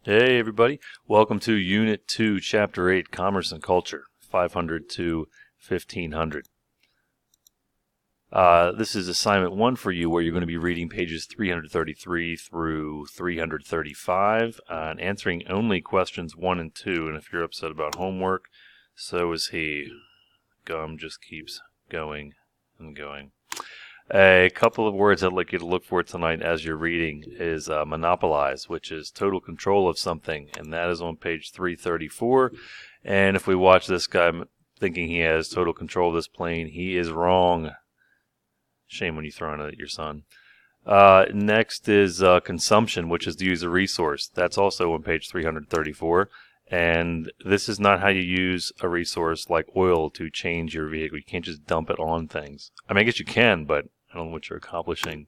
Hey everybody, welcome to Unit 2, Chapter 8, Commerce and Culture, 500 to 1500. This is assignment 1 for you, where you're going to be reading pages 333 through 335 and answering only questions 1 and 2. And if you're upset about homework, so is he. Gum just keeps going and going. A couple of words I'd like you to look for tonight as you're reading is monopolize, which is total control of something, and that is on page 334. And if we watch this guy thinking he has total control of this plane, he is wrong. Shame when you throw it at your son. Next is consumption, which is to use a resource. That's also on page 334. And this is not how you use a resource like oil to change your vehicle. You can't just dump it on things. I mean, I guess you can, but I don't know what you're accomplishing.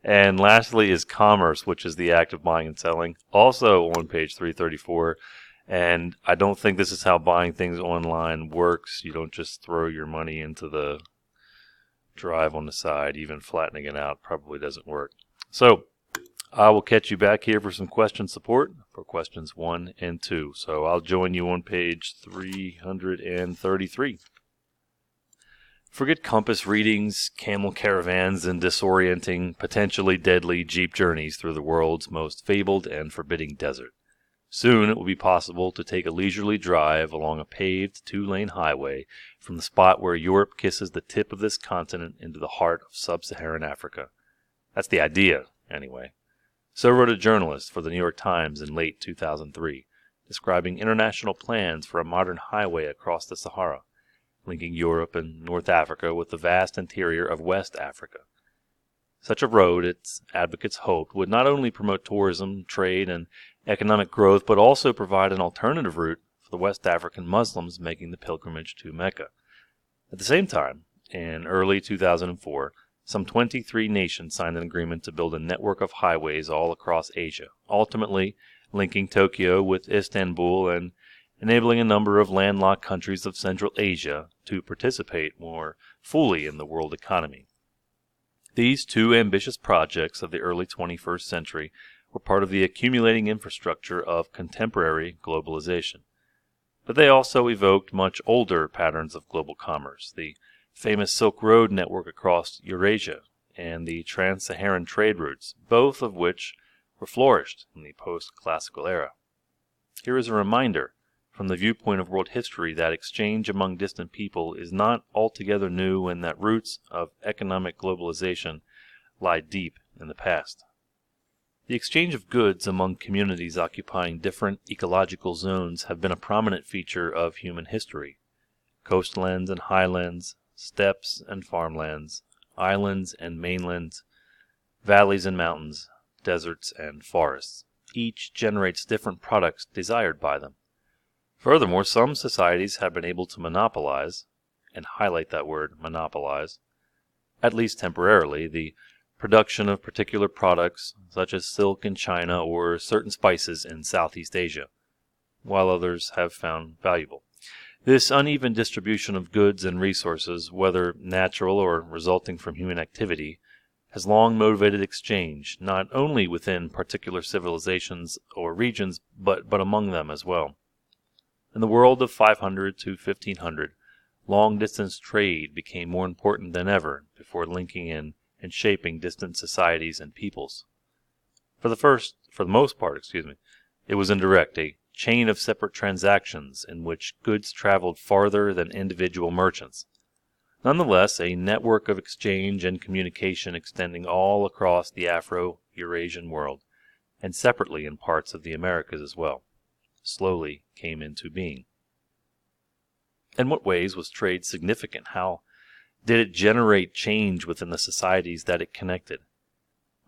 And lastly is commerce, which is the act of buying and selling, also on page 334. And I don't think this is how buying things online works. You don't just throw your money into the drive on the side. Even flattening it out probably doesn't work. So I will catch you back here for some question support for questions 1 and 2. So I'll join you on page 333. Forget compass readings, camel caravans, and disorienting, potentially deadly jeep journeys through the world's most fabled and forbidding desert. Soon it will be possible to take a leisurely drive along a paved 2-lane highway from the spot where Europe kisses the tip of this continent into the heart of sub-Saharan Africa. That's the idea, anyway. So wrote a journalist for the New York Times in late 2003, describing international plans for a modern highway across the Sahara, linking Europe and North Africa with the vast interior of West Africa. Such a road, its advocates hoped, would not only promote tourism, trade, and economic growth, but also provide an alternative route for the West African Muslims making the pilgrimage to Mecca. At the same time, in early 2004, some 23 nations signed an agreement to build a network of highways all across Asia, ultimately linking Tokyo with Istanbul and enabling a number of landlocked countries of Central Asia to participate more fully in the world economy. These two ambitious projects of the early 21st century were part of the accumulating infrastructure of contemporary globalization. But they also evoked much older patterns of global commerce, the famous Silk Road network across Eurasia, and the trans-Saharan trade routes, both of which were flourished in the post-classical era. Here is a reminder, from the viewpoint of world history, that exchange among distant people is not altogether new and that roots of economic globalization lie deep in the past. The exchange of goods among communities occupying different ecological zones have been a prominent feature of human history. Coastlands and highlands, steppes and farmlands, islands and mainlands, valleys and mountains, deserts and forests. Each generates different products desired by them. Furthermore, some societies have been able to monopolize, and highlight that word, monopolize, at least temporarily, the production of particular products such as silk in China or certain spices in Southeast Asia, while others have found valuable. This uneven distribution of goods and resources, whether natural or resulting from human activity, has long motivated exchange, not only within particular civilizations or regions, but among them as well. In the world of 500 to 1500, long-distance trade became more important than ever before linking in and shaping distant societies and peoples. For the most part, it was indirect, a chain of separate transactions in which goods traveled farther than individual merchants. Nonetheless, a network of exchange and communication extending all across the Afro-Eurasian world, and separately in parts of the Americas as well, slowly came into being. In what ways was trade significant? How did it generate change within the societies that it connected?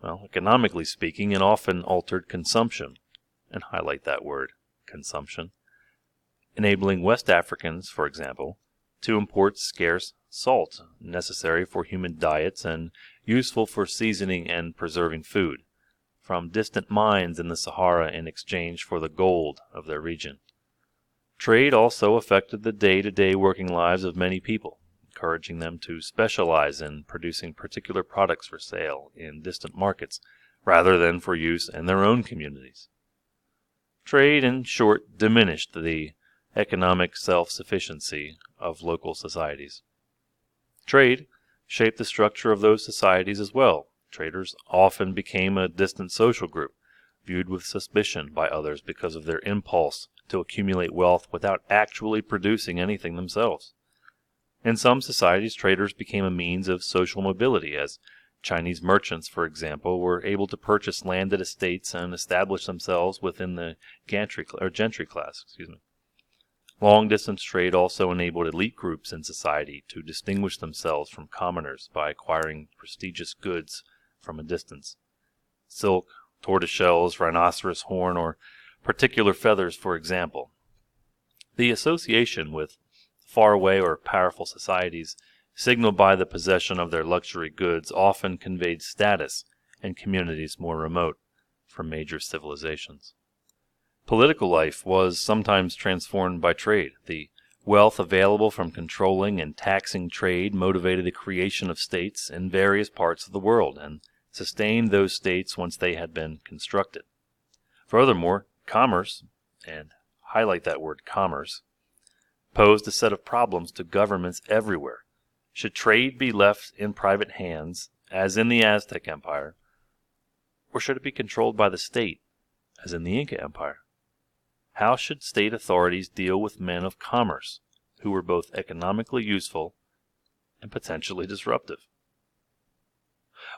Well, economically speaking, it often altered consumption, and highlight that word, consumption, enabling West Africans, for example, to import scarce salt necessary for human diets and useful for seasoning and preserving food, from distant mines in the Sahara in exchange for the gold of their region. Trade also affected the day-to-day working lives of many people, encouraging them to specialize in producing particular products for sale in distant markets, rather than for use in their own communities. Trade, in short, diminished the economic self-sufficiency of local societies. Trade shaped the structure of those societies as well. Traders often became a distant social group, viewed with suspicion by others because of their impulse to accumulate wealth without actually producing anything themselves. In some societies, traders became a means of social mobility, as Chinese merchants, for example, were able to purchase landed estates and establish themselves within the gentry class. Long-distance trade also enabled elite groups in society to distinguish themselves from commoners by acquiring prestigious goods from a distance. Silk, tortoiseshells, rhinoceros horn, or particular feathers, for example. The association with faraway or powerful societies, signaled by the possession of their luxury goods, often conveyed status in communities more remote from major civilizations. Political life was sometimes transformed by trade. The wealth available from controlling and taxing trade motivated the creation of states in various parts of the world and sustained those states once they had been constructed. Furthermore, commerce, and highlight that word commerce, posed a set of problems to governments everywhere. Should trade be left in private hands, as in the Aztec Empire, or should it be controlled by the state, as in the Inca Empire? How should state authorities deal with men of commerce, who were both economically useful and potentially disruptive?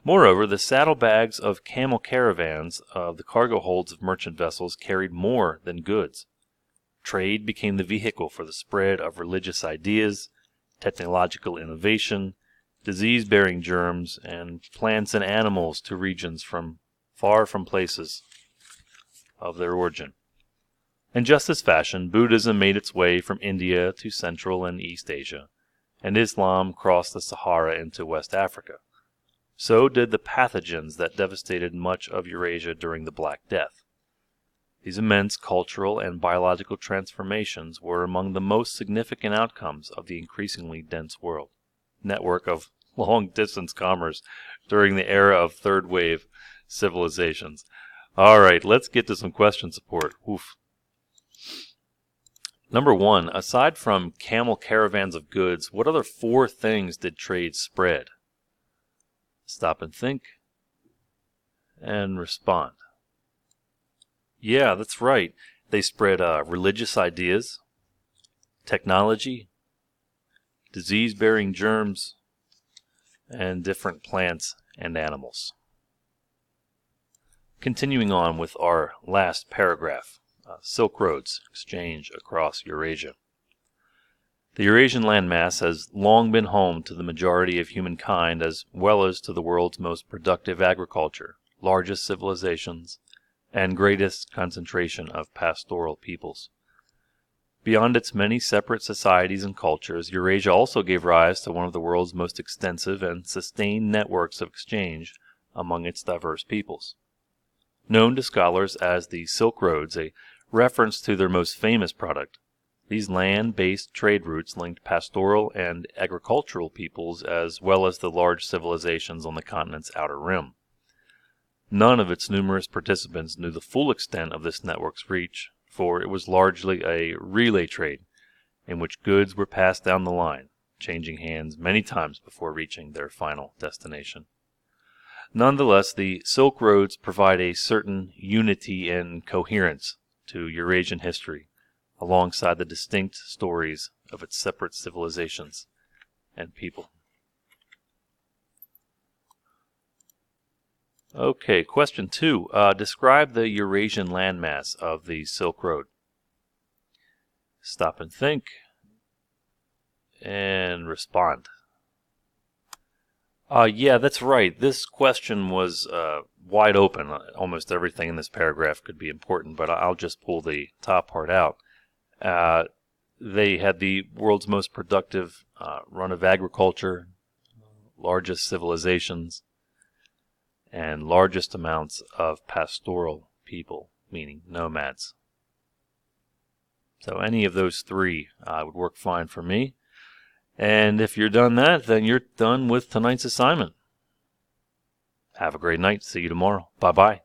Moreover, the saddlebags of camel caravans of the cargo holds of merchant vessels carried more than goods. Trade became the vehicle for the spread of religious ideas, technological innovation, disease-bearing germs, and plants and animals to regions far from places of their origin. In just this fashion, Buddhism made its way from India to Central and East Asia, and Islam crossed the Sahara into West Africa. So did the pathogens that devastated much of Eurasia during the Black Death. These immense cultural and biological transformations were among the most significant outcomes of the increasingly dense network of long-distance commerce during the era of third-wave civilizations. All right, let's get to some question support. Oof. Number 1, aside from camel caravans of goods, what other 4 things did trade spread? Stop and think and respond. Yeah, that's right. They spread religious ideas, technology, disease-bearing germs, and different plants and animals. Continuing on with our last paragraph, Silk Roads exchange across Eurasia. The Eurasian landmass has long been home to the majority of humankind as well as to the world's most productive agriculture, largest civilizations, and greatest concentration of pastoral peoples. Beyond its many separate societies and cultures, Eurasia also gave rise to one of the world's most extensive and sustained networks of exchange among its diverse peoples. Known to scholars as the Silk Roads, a reference to their most famous product, these land-based trade routes linked pastoral and agricultural peoples as well as the large civilizations on the continent's outer rim. None of its numerous participants knew the full extent of this network's reach, for it was largely a relay trade in which goods were passed down the line, changing hands many times before reaching their final destination. Nonetheless, the Silk Roads provide a certain unity and coherence to Eurasian history, alongside the distinct stories of its separate civilizations and people. Okay, question 2. Describe the Eurasian landmass of the Silk Road. Stop and think and respond. Yeah, that's right. This question was wide open. Almost everything in this paragraph could be important, but I'll just pull the top part out. They had the world's most productive run of agriculture, largest civilizations, and largest amounts of pastoral people, meaning nomads. So any of those 3 would work fine for me. And if you're done that, then you're done with tonight's assignment. Have a great night. See you tomorrow. Bye-bye.